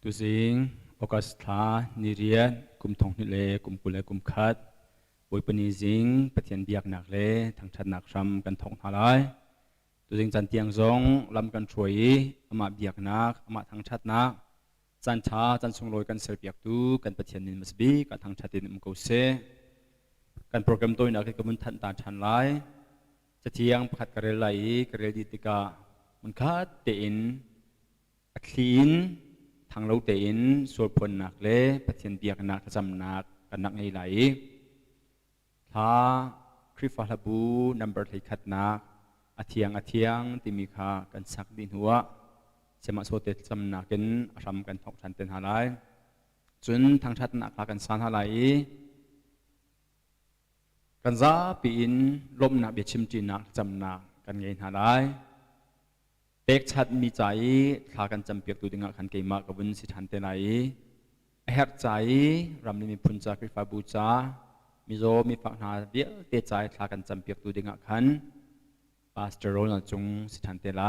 ตุสิงโอกาสทานิเรียนกุมทองนิเลกุมกุเลกุมขัดปุยปนิสิงปฏิญเบียกหนักเลทั้งชัดหนักซ้ำกันทองทลายตุสิงจันเตียงซงลำกันช่วยอามาเบียกหนักอามาทั้งชัดหนักจันชาจันทรงลอยกันเสบียกตูกันปฏิญนิมสบีกันทั้งชัดดินมุกเสกันโปรแกรมตัวนักกับมันทันตาชันไลจะเที่ยงพัดกระเรไลกระเรดิติกามันคัดเติน ลีนทางเราเตินส่วนผลหนักเล่ปฏิญเบียกหนักจำหนักกันหนักไงไหลถ้าคริฟาลบูนัมเบอร์ที่ขัดนักอาเทียงที่มีค่ากันสักดินหัวเสมาโซเตจำหนักกันรำกันทอกชันเต็นหาไลจนทางชัดหนักกันสานหาไลกันซาปีนลมหนักเบียชิมจีนักจำหนักกันเงินหาไลเป็กชัดมีใจทากันจำเปียกตัวดึงขันเกมากกับวุ้นสิทันเตไลเฮ็ดใจรำนี้มีพุนจากริฟาบูจามีโซมีฝักนาเบียเตใจทากันจำเปียกตัวดึงขันปาสเตอร์โรนจงสิทันเตไล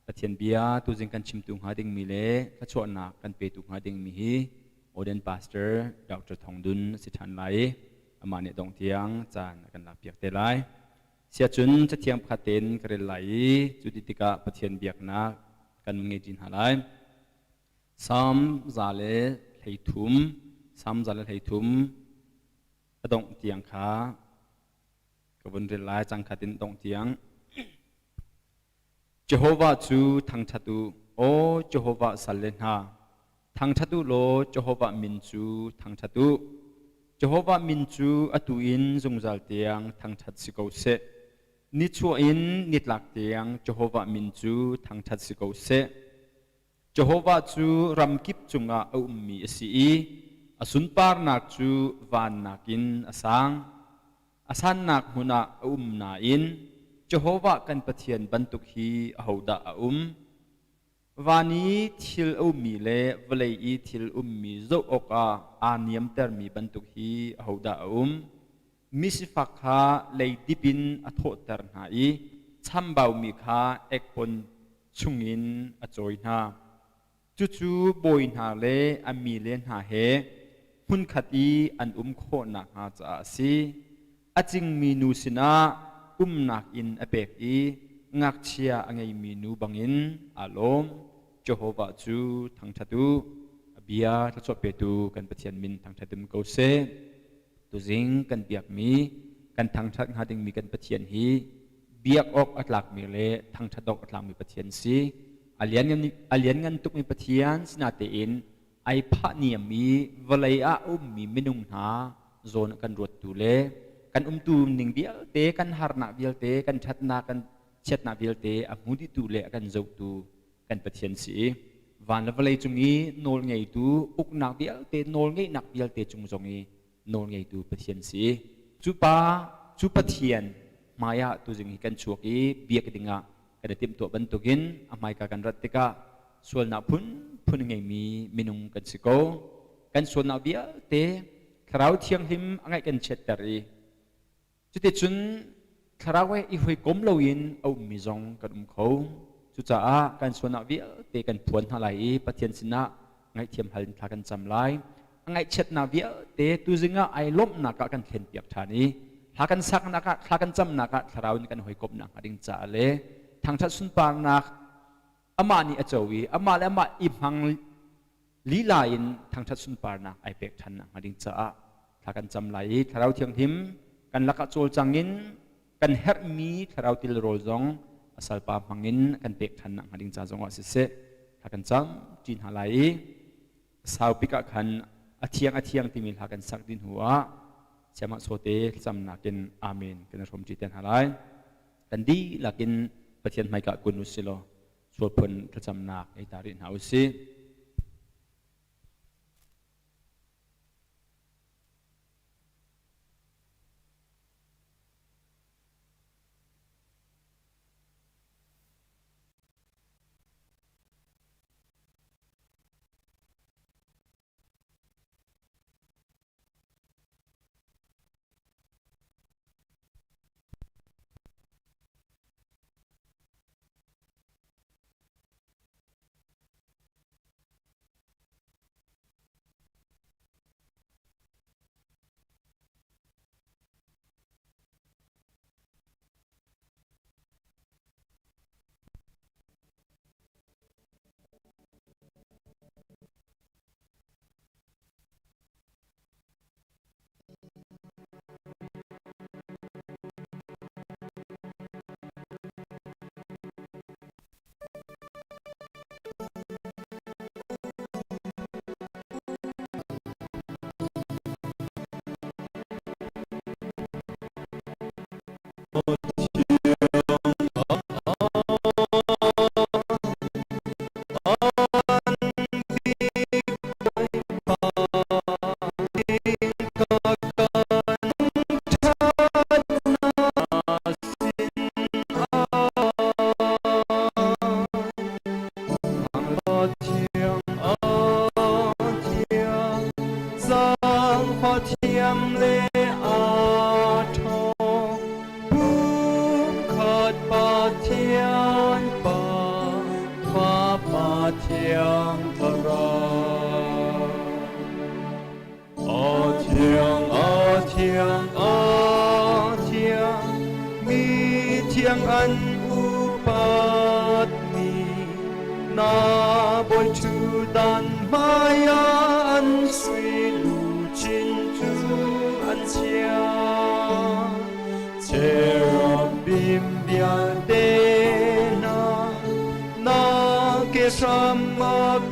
ปะเทียนเบียตัวจึงกันชิมตุงหาดิ่งมีเล่ถ้าชวนนักกันเปตุงหาดิ่งมีฮีโอเดนปาสเตอร์ดอกจทองดุนสิทันไลอามาเนตองเทียงจานกันลาเปียกเตไลเสียจุนจะเทียมขัดเต็นกระไหลจุดิติกะปะเทียนเบียกนักกันมึงจินหาไลซ้ำซาเลให้ทุ่มซ้ำซาเลให้ทุ่มกระดงเตียงขากระวนเรลายจังขัดเต็นดงเตียงเจโฮวาจูทางชัดูโอเจโฮวาสัลเลนฮาทางชัดูโลเจโฮวามินจูทางชัดูเจโฮวามินจูอตุอินจงจัลเตียงทางชัดสิโกเซนิชัวอินนิดหลักเตียงเจโฮวามินจูทางชัดสิโกเซเจโฮวาจูรำกิบจุงอาอุมมีสีอสุนปาร์นักจูวานนักินอสังอสันนักหุนาอุมนาอินเจโฮวากันปะเทียนบรรทุกฮีเอาดาวานีทิลอุมมีเลวเลยอีทิลอุมมีโจอกอาเนียมเตอร์มีบรรทุกฮีเอาดามิสิฟักฮาเลยดิบินอโทเตอร์หายชัมบาวมีคาเอกปนชุงินอจอยนาจู่ๆบอยนาเลอามีเลนหาเฮหุ่นขัดอีอันโคนักหาจาซีอจิงมีนูสินานักอินอเปกอีงักเชียอังไงมีนูบังอินอารมณ์เจโฮวาจูทางชัดูเบียทัศเปตูกันปะเทียนมินทางชัดุมโกเซตัวจิงกันเบียกมีกันทางชัดหาดิงมีกันปะเทียนฮีเบียกออกอัตลักมีเลทางชัดอกอัตลักมีปะเทียนซีอาเลียนงันตุกมีปะเทียนสนาเตอินไอพะเนียมีวลัยอามีมินุงหาโซนกันรวดตูเลกันตูมหนึ่งเบียลเตกันฮาร์นาเบียลเตกันชัดนากันเช็ดนาเบียลเตอมุดิตูเลกันเจ้าตูกันปะเทียนสีวันละวลัยจุงี้โนลไงตูอุกนักเบียลเตโนลไงนักเบียลเตจุงจงี้โนลไงตูปะเทียนสีจูปะเทียนมายาตูจึงกันชัวกีเบียกดิงะกันเต็มตัวบรรทุกินอามายกากันรัตติกาส่วนนับพุนไงมีมินุงกันสิโกกันส่วนนับเบียลเตคราวเทียงหิมอังไงกันเช็ดตรีจุดที่จุนคราวอีหุยกลมลวินเอามีจงกันเขาจุดจ้ากันส่วนนักวิเตกันพวนหาไหลปะเทียนสินะไงเทียมหันทากันจำไลไงเช็ดนักวิเตตุจิงะไอล้มนักกันเข็นเปียกฐานีทากันสักนักทากันจำนักคราวนี้กันหุยกลมนักดิ่งจ้าเลทางชัดสุนปานักอามานี่อจวีอามาและอามาอิมังลีลายินทางชัดสุนปานักไอเปียกฐานนักดิ่งจ้าทากันจำไลคราวเทียงหิมกันลักโจลจังอินกันเฮร์มีคราวติลโรซองอาศัยปามังอินกันเปกทันนังหดิ่งจ้าจงว่าเสษถ้ากันจำจีนหาไลสาวปิกะขันอาเทียงที่มีหากันสักดินหัวเชมาโซเตจำนักกินอาเมนกันรวมจีเตนหาไลกันดีลักินปะเทียนไม่กะกุนุสิโลสวดพนจำนักไอตารินหาอุสิ thiêng thờ ở thiêng mi thiêng ăn u bát mi na bồi chu dan maya ăn suy lu chin chu ăn chia cherubim bia de na ke samakuni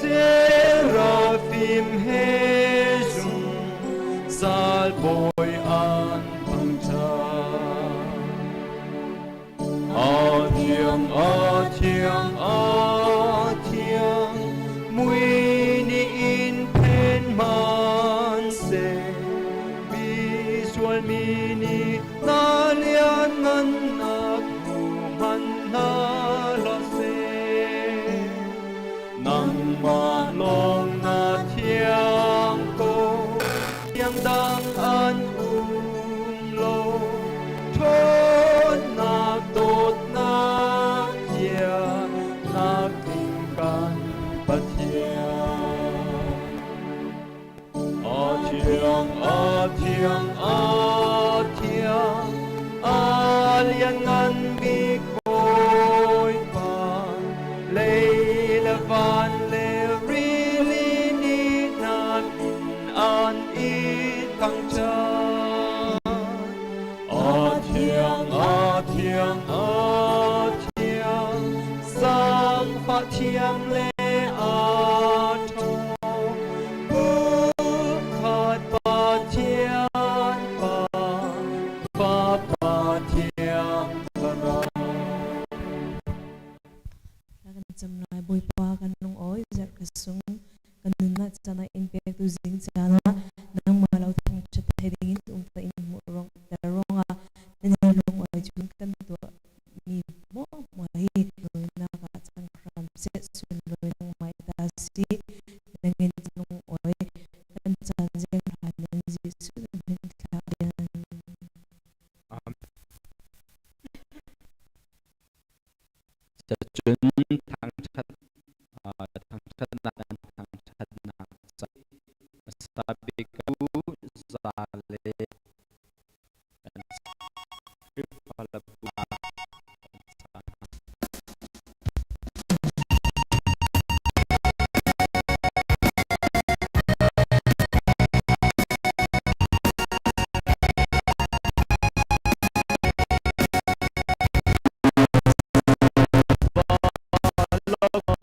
seraphim hezum salboy an pangcha thiêng mui ni in pen man se visual mini na lian nan nak man na la se nang ma long na thiêng ko thiêng dang an lo thôn nak tot na chia nak tình can bất thiêng lian ngăn bi khôi pan lê la van lê ri li ni na in an ít thăng cha thiêng sang phát thiêng lê Jamnai boy pa kanong oy zat kasung kanuna sana impact to zing sana nang malaw tang chat heading in ta in rong darong nanalong oy jun kan to mi mo mai na ka sang kram se sun loy nang mai ta si nangin nung oy kan chan jeng hanen ji sun nin ka yan chun